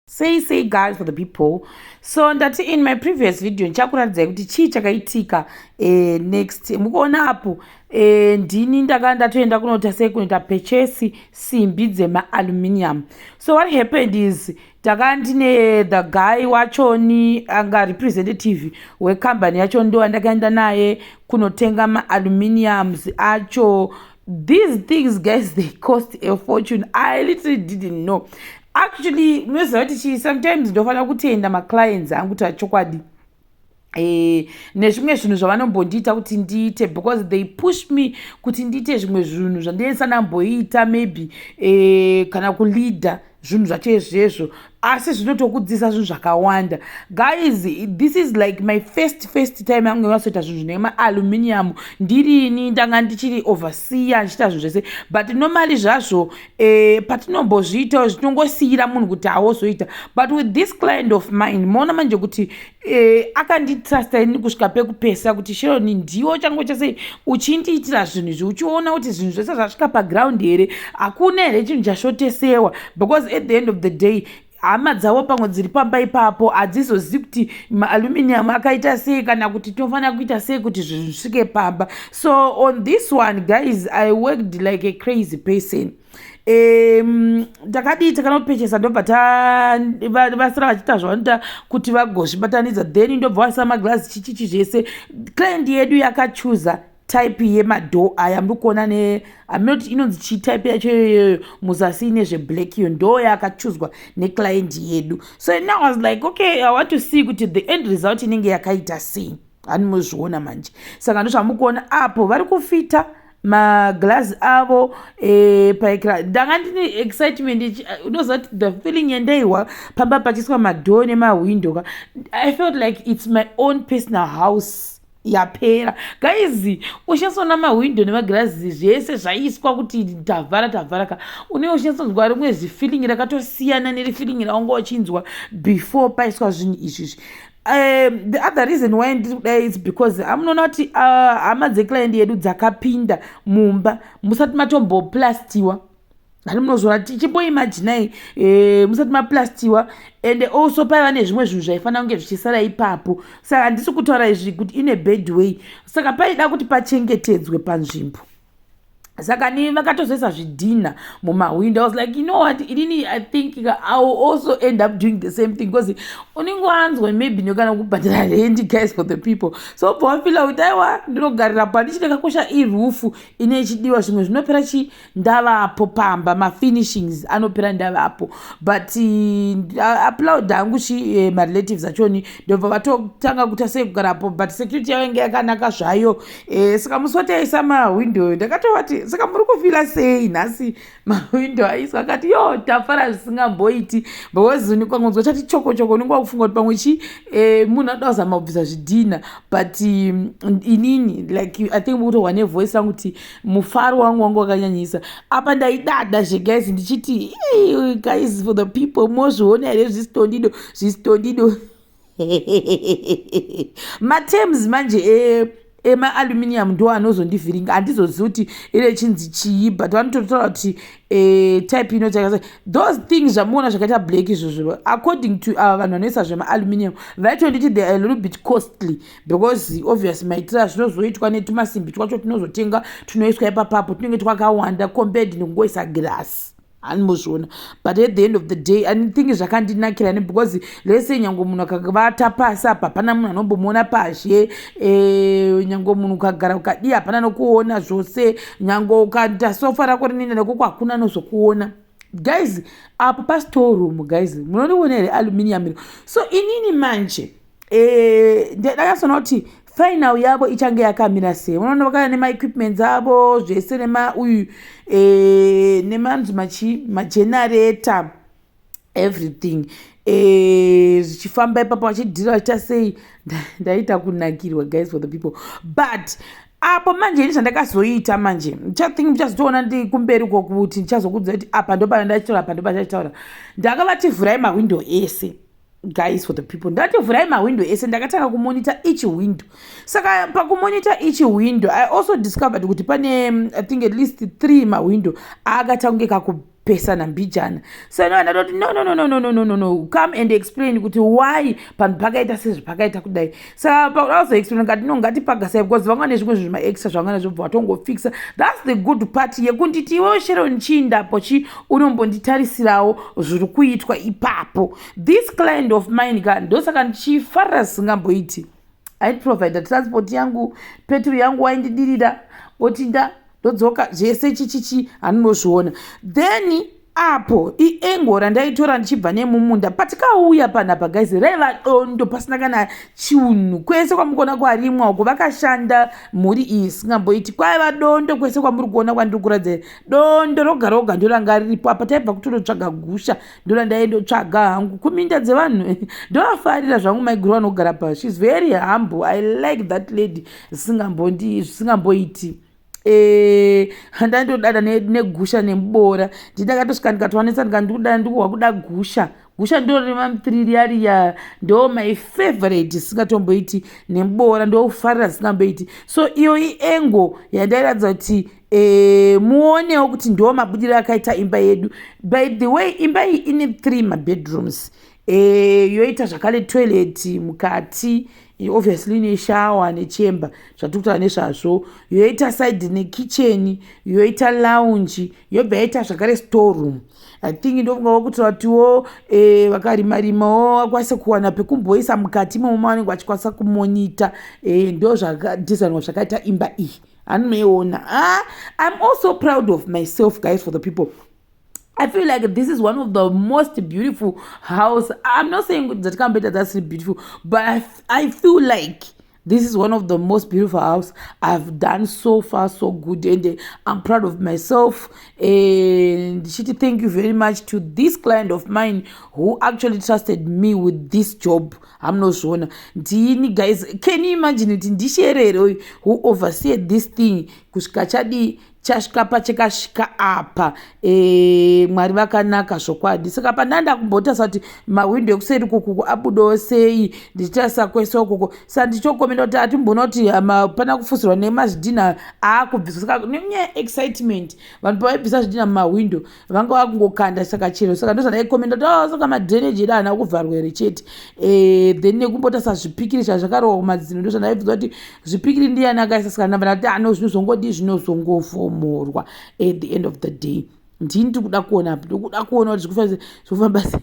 Say guys for the people. So ndati in my previous video ndichakuradzai kuti chii chakaitika next mukuona apo ndini ndatoenda kunoita sei kunoita purchase simbi dzema-aluminium. So what happened is ndine the guy wachoni anga representative wecompany yacho ndo andakaenda naye kunotenga ma-aluminiums acho. These things guys, they cost a fortune. I literally didn't know. Actually, sometimes ndofana kutenda ma-clients angu kuti achokwadi nezvimwe zvinhu zvavanombondiita kuti ndiite, because they push me kuti ndiite zvimwe zvinhu zvandisandamboita maybe kana kuleader zvinhu zvacho izvezvo, asi zvinotokudzisa zvinhu zvakawanda. Guys, this is like my first time yangu yasoita zvinhu zvine ma-aluminium ndirini ndanga ndichiri overseer ndichita zvinhu zvese, but normally zvazvo patinombozviita zvinongosiyira munhu kuti awozoita, but with this client of mine maona manje kuti akanditrasta ini kusvika pekupesa kuti Sheroni ndiwo changu chase uchindiitira zvinhu izvi uchiona kuti zvinhu zvese zvasvika paground here, hakuna here chinhu chashotesewa, because at the end of the day hama dzavo pamwe dziri pamba ipapo hadzizozivi kuti ma-aluminium akaita sei kana kuti tinofanira kuita sei kuti zvinhu zvisvike pamba. So on this one guys, I worked like a crazy person. Takadii takanopechesa ndobva vasara vachiita zvavanoita kuti vagozvibatanidza, then ndobva vaisa maglazi chichichi zvese. Client yedu yakachuza type yemadoo aya muri kuona aminoti inonzi chi type yacho iyoyo muzasi nezveblack, iyo ndo yakachuzwa neclient yedu. So now I was like, okay, I want to see kuti the end result inenge yakaita sei, hanimuzviona manje. Saka ndozvamukuona apo vari kufita maglazi avo paikira. Ndanga ndine excitement, unoziva kuti the feeling yandaiwa pamba pachiswa madoo nemawindow, I felt like it's my own personal house yapera. Guys, ushansona mawindow nemaglazi zvese zvaiswa kuti tavhara ka une ushansonzwa rimwe zifeeling rakatosiyana nerefeeling raunga uchinzwa before paiswa zvinhu izvizvi. The other reason why is because amunoona kuti hama dzeclient yedu dzakapinda mumba musati matomboplastiwa. Hani munozvona tichimboimajinai musati maplastiwa, and also paiva nezvimwe zvinhu zvaifanira kunge zvichisara ipapo. Saka handisi kutaura izvi kuti in a bad way, saka paida kuti pachengetedzwe panzvimbo. Saka ni vakatozoisa zvidhina mumawindow. I was like, you know what, I think I will also end up doing the same thing, because unongoanzwa maybe ndinokana kubhadhara rent guys for the people. So pawafila kuti aiwa ndinogarira pa ndichindakakosha irufu ine ichidiwa, zvimwe zvinopera ndavapo pamba, mafinishings anopera ndavapo, but applaud hangu marelatives achoni ndobva vatotanga kuita sei kugarapo, but security yavo inge yakanaka zvayo. Saka musi wataisa mawindow ndakatovati, saka muri kufila sei nhasi mawindow aiswa, akati yo tafara zvisingamboiti, because nikwangonzwa chati choko unenge wakufunga kuti pamwe munhu anoda kuzama kubvisa zvidhina, but inini like I think mutohwa nevoice yangu kuti mufaro wangu wakanyanyisa apa. Ndaidada guys ndichiti guys for the people mozviona here zvistondido matems manje ema-aluminium ndo anozondivhiringa, handizozivi kuti ine chinzi chii, but vanototaura kuti type inochakasa those things zvamuona zvakaita black izvozvo, according to ava vanhu vanoisa zvema-aluminium vaitonditi they are a little bit costly, because obviously maitira zvinozoitwa netumasimbi twacho tunozotenga tunoiswa ipapapo tunenge twakawanda compared nekungoisa glass. Hanimuzviona, but at the end of the day think zvakandinakira because lese nyange munhu akavata pasi apa hapana munhu anombomuona pashe, nyange munhu ukagara ukadii hapana nokuona zvose, nyange ukaita sofa rako rinenda nekoko hakuna anozokuona. Guys, apo pastoreroom guys munondiona here aluminium. So inini manje ndakasona kuti final yavo ichange yakamira sei. Unoona vakaya nema-equipments avo zvese magenerator everything zvichifamba ipapo vachidhira vachiita sei. Ndaita kunakirwa guys for the people, but apo manje ini zvandakazoita manje ndichazotoona ndi kumberi kokuti ndichazokudza kuti apa ndo pana ndachitaura, apa ndo pana ndachitaura. Ndakavati vhurai mawindow ese guys for the people, ndati vhurai mawindow ese, ndakatanga kumonitor each window. Saka pakumonitor each window I also discovered kuti pane I think at least 3 mawindow akatanga kunge kupesana mbijana. So ndoti no, come and explain kuti why panhu pakaita sezvepakaita kudai. Saka pakuzoexplain ngati no ngatipagasai because vangane zvimwe zvinhu maextra zvangane zvobva watongofixa. That's the good part yekunditi iwe Sharon Chindapo unombonditarisirawo zviri kuitwa ipapo. This client of mine ndosaka ndichifarira zisingamboiti. Aiprovide transport yangu, petrol yangu waindidirira oti ndodzoka zvese chichichi handinozviona. Then apo iengo randaitora ndichibva nemumunda patikauya panapa guys raiva dondo pasina kana chiunhu kwese kwamuri kwarimwa uko vakashanda mhuri iyi isingamboiti kwaiva dondo kwese kwamuri kuona kwandiri kuratidza dondo roga roga ndoranga riripo apa taibva kutonotsvaga gusha ndorandaindotsvaga hangu kuminda dzevanhu ndovafarira zvangu maiguru vanogara pa. She's very humble. I like that lady zvisingamboiti. Handandodada negusha nemubora ndidakatosvika ndikatowanisa ndikandikuda ndikuwa kuda gusha ndorine mamutririyariya ndo my favorite singatomboiti nemubora ndofarira singamboiti. So iyo iengo yandairatidza kuti muonewo kuti ndo mabudiro akaita imba yedu. By the way imba iyi ine 3 mabedrooms, yoita zvakare toilet mukati, obviously neshower nechemba zvatikutaura nezvazvo, yoita side nekitchen, yoita lounge, yobva yaita zvakare storeroom. I think ndofungawo kuti vatiwo vakarima-rimawo vakwanise kuwana pekumboisa mukati imomo vanenge vachikwanisa kumonita. Ndo zvakadhizainwa zvakaita imba iyi anoiona. I'm also proud of myself guys, for the people. I feel like this is one of the most beautiful house. I'm not saying that Kambeta that's beautiful, but I feel like this is one of the most beautiful house I've done so far, so good, and I'm proud of myself. And Shiti, thank you very much to this client of mine who actually trusted me with this job. I'm not sure. Guys, can you imagine it? Ndisherero who overseed this thing kushikachadi chashikapa chekashika apa. Mwari vakanaka zvokwadi. Saka pandanda kumbotasa kuti mawindo ekuseri kuku abudawo sei, ndichitasa kwese ukuko. Saka ndichokomenda kuti atimbonoti pana kufusirwa nemazvidhina akubviswa. Saka nenyaya excitement vanhu pavaibvisa zvidhina mumawindo vanga vakungokanda saka chero. Saka ndozvandaikomenda kuti saka madreneji edu haana kuvharwa here chete. Then nekumbotasa zvipikiri zvazvakarohwa kumadzino ndozvandaibvisa kuti zvipikiri ndiani akaisa. Saka ndabva kuti ano zvinozongodi zvinozongofomorwa at the end of the day. Ndini ndikuda kuona kuti zvofamba sei.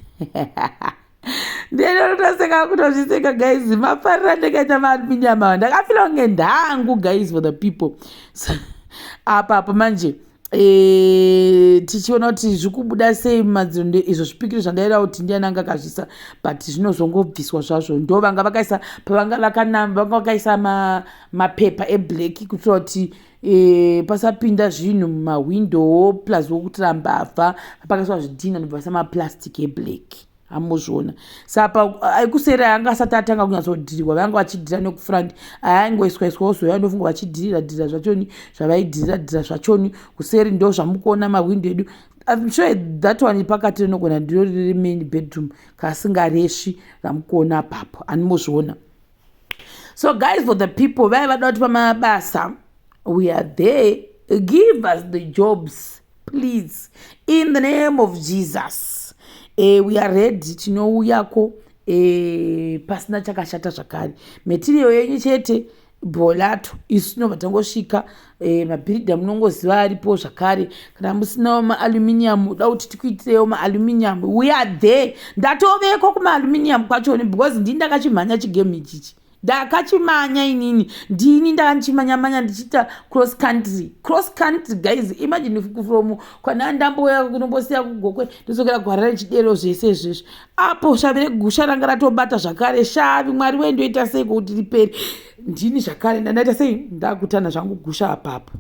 Ndinotoseka kutozviseka guys, mafarira ndakaita maaluminium ava ndakafila kunge ndangu guys, for the people. Apa manje tichiona kuti zvikubuda sei mumadziro ndizvo zvipikiri zvandaida kuti ndiani anga akazvisa, but zvinozongobviswa zvazvo. Ndo vanga vakaisa pavanga vanga vakaisa mapepa eblack kuitira kuti pasapinda zvinhu mumawindowo, plus wokuti mbavha pakaiswa zvidhina ndobva samaplastic eblack. Amozviona. Saka aikuseri anga asati atanga kunyatsodhirirwa vanga vachidhira nekufront, aingoiswaiswawo zoya ndofunga vachidhirira zvachoni zvavaidhirira zvachoni kuseri ndo zvamukuona mawindo edu. I'm sure that one pakati rinogona ndiro riri main bedroom kasingareshi ramukuona apapo animozviona. So guys, for the people vaiva kuti pamabasa, we are there. Give us the jobs please, in the name of Jesus. We are ready tinouyako pasina chakashata zvakare. Material yenyu chete bholato isu tinobva tangosvika. Mabhiridha munongoziva aripo zvakare. Kana musinawo maaluminium uda kuti tikuitirewo maaluminium, we are there. Ndatoveko kumaaluminium kwachoni because ndini ndakachimhanya chigemu ichichi. Ndakachimanya inini ndini ndakanchimanya ndichita cross country guys. Imagine from kana ndamboya kunombosiya kugokwe ndizokera kuharare chidero zvese izvezvi apo shavi regusha ranga ratobata zvakare. Shavi Mwari wendoita sei kuti riperi ndini zvakare ndandaita sei ndakutana zvangu gusha apapo.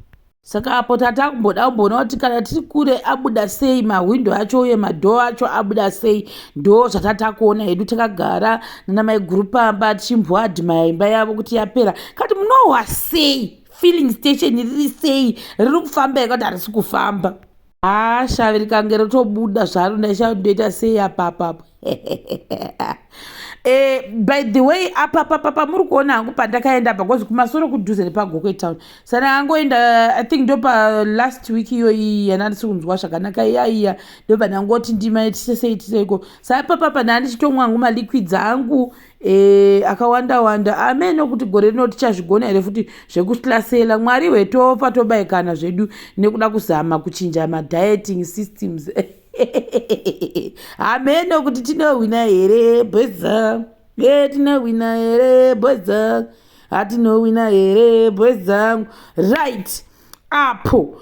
Saka apo tatakumboda kumbona kuti kana tiri kure abuda sei mawindo acho uye madhoo acho abuda sei. Ndo zvatatakuona hedu takagara nana maiguru pamba tichimbwadhima imba yavo kuti yapera. Kati munohwa sei filling station riri sei riri kufamba yakati harisi kufamba. Shavi rikange rotobuda zvaro ndaishandoita sei apapapo. By the way apa muri kuona hangu pandakaenda because kumasoro kudhuze nepagokwe town saka angoenda I think ndopa last week iyoyi yanandisi kunzwa zvakanaka iyaiya ndobva ndangoti ndimaitiseseitiseko saka papa ndandichitomwa hangu maliquids angu akawanda amen nokuti gore rino tichazvigona here futi zvekuhlasela mwari wetopa tobayikana zvedu nekuda kuzama kuchinja madieting systems amen nokuti tinowina here bweza tinowina here bweza hatinowina here bwezangu right apo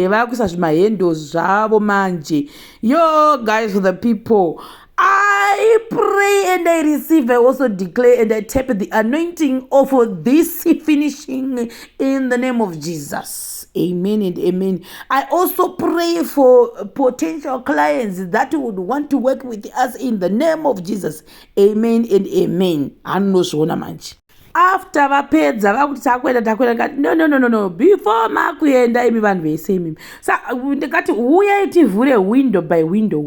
vakuisa zvimahendo zvavo manje yo guys for the people I pray and I receive, I also declare and I tap the anointing of this finishing in the name of Jesus. Amen and amen. I also pray for potential clients that would want to work with us in the name of Jesus. Amen and amen. Anozvona manje. After vapedza vakuti takwenda ngati no before makuenda imi vanhu vese imimi ndikati uyai tivhure window by window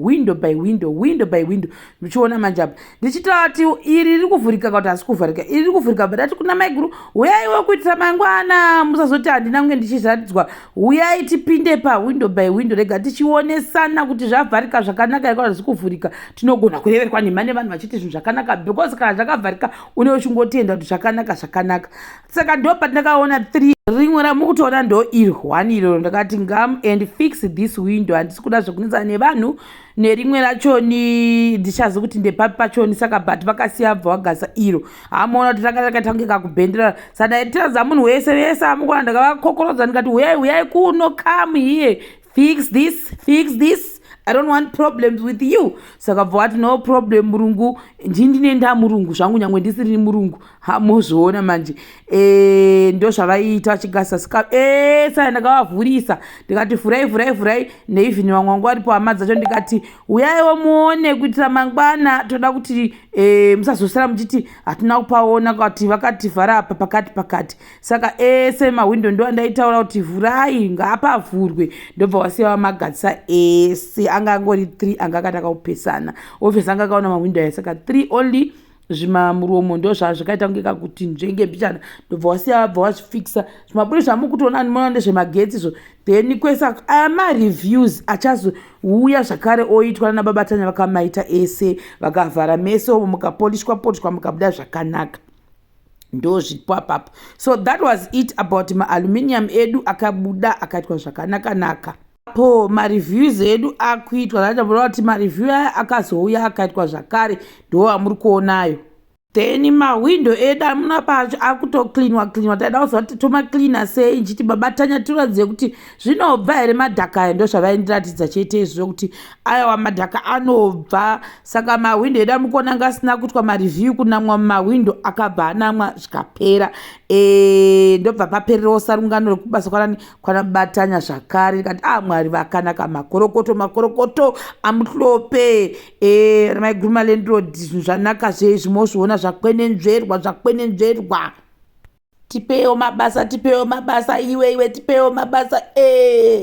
muchiona manje apa ndichitaura kuti iri riri kuvhurika kana kuti hasi kuvhurika iri riri kuvhurika but dati kuna maiguru uyaiwo kuitira mangwana musazoti handina kunge ndichizaradzwa uyai tipinde pawindow by window rega tichionesana kuti zvavharika zvakanaka iri kana zvisi kuvhurika tinogona kureverwa nemane vanhu vachiti zvinhu zvakanaka because kana zvakavharika une uchingotienda kuti zvakanaka saka ndo pandakaona 3 rimwe ramukutoona ndo iri 1 iro ndakati ngam and fix this window handisi kuda zvekunetsa nevanhu nerimwe rachoni ndichazi kuti ndepapi pachoni saka but vakasiya bva vagasa iro hamaona kuti rakatangika kubhenderera saka ndatiradza munhu wese amukona ndakavakokorodza ndikati uyai kuno come here fix this I don't want problems with you. Saka vati no problem murungu. Ndinenda murungu. Zvangu nyangwe ndisiri murungu. Hamozvoona manje. Ndo zvavaita vachigasa sika. Saka ndakavavhurisa. Ndikati furai. Neivhini vamwe vangu varipo hama dzacho ndikati uyaiwo muone kuitira mangwana toda kuti musazosara muchiti hatina kupaona kuti vakativhara apa pakati. Saka ese mawindo ndo andaitaura kuti vhurai ngapavhurwe. Ndobva wasiya magadzisa ese anga angori 3 anga akataka kupesana obviously anga akaona mawindo aya saka 3 only zvimamuromo ndo zvazvakaita kungeka kuti nzvenge mbichana ndobva wasiya bva wazvifixa zvimaburi zvamukutoona ndimona ndezvemagetsi izvo then kwesa ama-reviews achazouya zvakare oitwa nababatanya vakamaita ese vakavhara meso mukapolishwa mukabuda zvakanaka ndo zvipo apapo so that was it about maaluminium edu akabuda akaitwa zvakanaka po mareviews edu akuitwa zvatabura kuti mareview aya akazouya akaitwa zvakare ndo amuri kuonayo then mawindo edu amuna pacho akutocleanwa taida kuziva kuti tomacleana sei nchiti babatanya tiradze kuti zvinobva here madhaka aya ndo zvavaindiratidza chete izvo kuti aiwa madhaka anobva saka mawindo edu amukuona ngasina kuitwa mareview kunamwa mawindo akabva anamwa zvikapera ndobva papererawo sarungano rekubasa kwanabatanya zvakare ndikati mwari vakanaka makorokoto amuhlope maiguruma landlord zvinhu zvanaka zvimozviona zvakwenenzverwa tipewo mabasa iwe tipewo mabasa